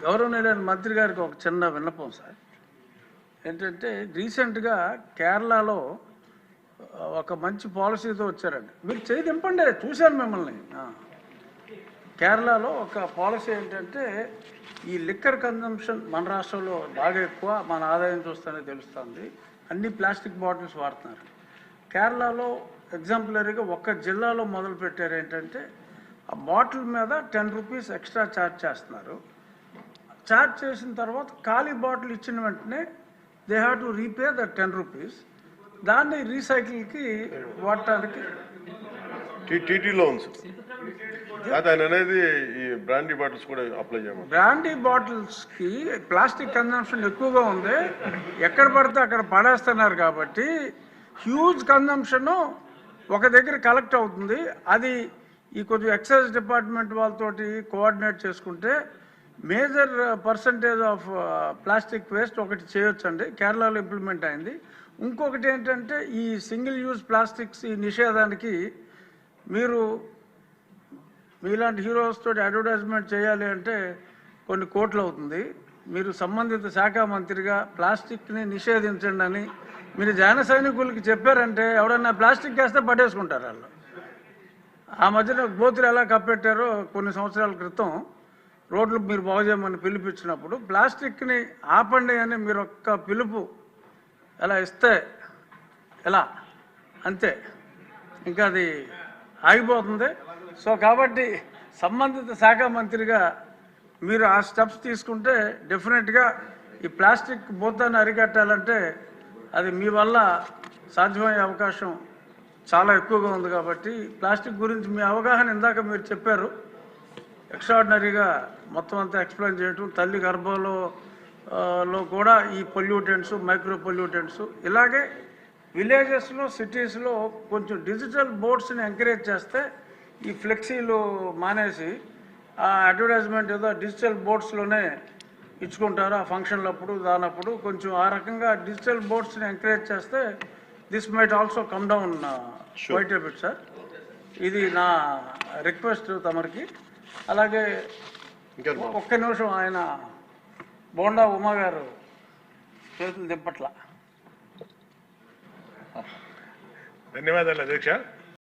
గౌరవనీయులైన మంత్రి గారికి ఒక చిన్న విన్నపం సార్. ఏంటంటే రీసెంట్గా కేరళలో ఒక మంచి పాలసీతో వచ్చారండి. మీరు చేయి దింపండి, చూశాను మిమ్మల్ని. కేరళలో ఒక పాలసీ ఏంటంటే ఈ లిక్కర్ కన్జంప్షన్ మన రాష్ట్రంలో బాగా ఎక్కువ, మన ఆదాయం చూస్తేనే తెలుస్తుంది. అన్ని ప్లాస్టిక్ బాటిల్స్ వాడుతున్నారు. కేరళలో ఎగ్జాంపులరీగా ఒక్క జిల్లాలో మొదలు పెట్టారు. ఏంటంటే ఆ బాటిల్ మీద 10 రూపీస్ ఎక్స్ట్రా ఛార్జ్ చేస్తున్నారు. ఛార్జ్ చేసిన తర్వాత ఖాళీ బాటిల్ ఇచ్చిన వెంటనే they have to repay the 10 rupees. దాన్ని రీసైకిల్కి వాడటానికి టీటీలో ఉంది అనేది. ఈ బ్రాండీ బాటిల్స్ కూడా అప్లై చేయమని. బ్రాండీ బాటిల్స్కి ప్లాస్టిక్ కన్జంప్షన్ ఎక్కువగా ఉంది. ఎక్కడ పడితే అక్కడ పడేస్తున్నారు కాబట్టి హ్యూజ్ కన్జంప్షను ఒక దగ్గర కలెక్ట్ అవుతుంది. అది ఈ కొంచెం ఎక్సైజ్ డిపార్ట్మెంట్ వాళ్ళతోటి కోఆర్డినేట్ చేసుకుంటే major percentage of plastic waste ఒకటి చేయొచ్చండి. కేరళలో ఇంప్లిమెంట్ అయింది. ఇంకొకటి ఏంటంటే ఈ సింగిల్ యూజ్ ప్లాస్టిక్స్ ఈ నిషేధానికి మీరు మీలాంటి హీరోస్ తోటి అడ్వర్టైజ్మెంట్ చేయాలి అంటే కొన్ని కోట్లు అవుతుంది. మీరు సంబంధిత శాఖ మంత్రిగా ప్లాస్టిక్ని నిషేధించండి అని మీరు జన సైనికులకి చెప్పారంటే ఎవడన్నా ప్లాస్టిక్ వేస్తే పట్టేసుకుంటారు వాళ్ళు. ఆ మధ్యన గోతులు ఎలా కప్పెట్టారో కొన్ని సంవత్సరాల క్రితం రోడ్లు మీరు బాగు చేయమని పిలిపించినప్పుడు ప్లాస్టిక్ని ఆపండి అని మీరు ఒక్క పిలుపు ఎలా ఇస్తే ఎలా అంతే, ఇంకా అది ఆగిపోతుంది. సో కాబట్టి సంబంధిత శాఖ మంత్రిగా మీరు ఆ స్టెప్స్ తీసుకుంటే డెఫినెట్గా ఈ ప్లాస్టిక్ భూతాన్ని అరికట్టాలంటే అది మీ వల్ల సాధ్యమయ్యే అవకాశం చాలా ఎక్కువగా ఉంది. కాబట్టి ప్లాస్టిక్ గురించి మీ అవగాహన ఇందాక మీరు చెప్పారు. ఎక్స్ట్రాడినరీగా మొత్తం అంతా ఎక్స్ప్లెయిన్ చేయటం, తల్లి గర్భంలో కూడా ఈ పొల్యూటెంట్స్, మైక్రో పొల్యూటెంట్స్, ఇలాగే విలేజెస్లో సిటీస్లో కొంచెం డిజిటల్ బోర్డ్స్ని ఎంకరేజ్ చేస్తే ఈ ఫ్లెక్సీలు మానేసి ఆ అడ్వర్టైజ్మెంట్ ఏదో డిజిటల్ బోర్డ్స్లోనే ఇచ్చుకుంటారు ఆ ఫంక్షన్లప్పుడు దానప్పుడు. కొంచెం ఆ రకంగా డిజిటల్ బోర్డ్స్ని ఎంకరేజ్ చేస్తే this might also come down quite a bit sir. ఇది నా రిక్వెస్ట్ తమరికి. అలాగే ఒక్క నిమిషం, ఆయన బోండా ఉమా గారు చేతులు దింపట్ల. ధన్యవాదాలు అధ్యక్ష.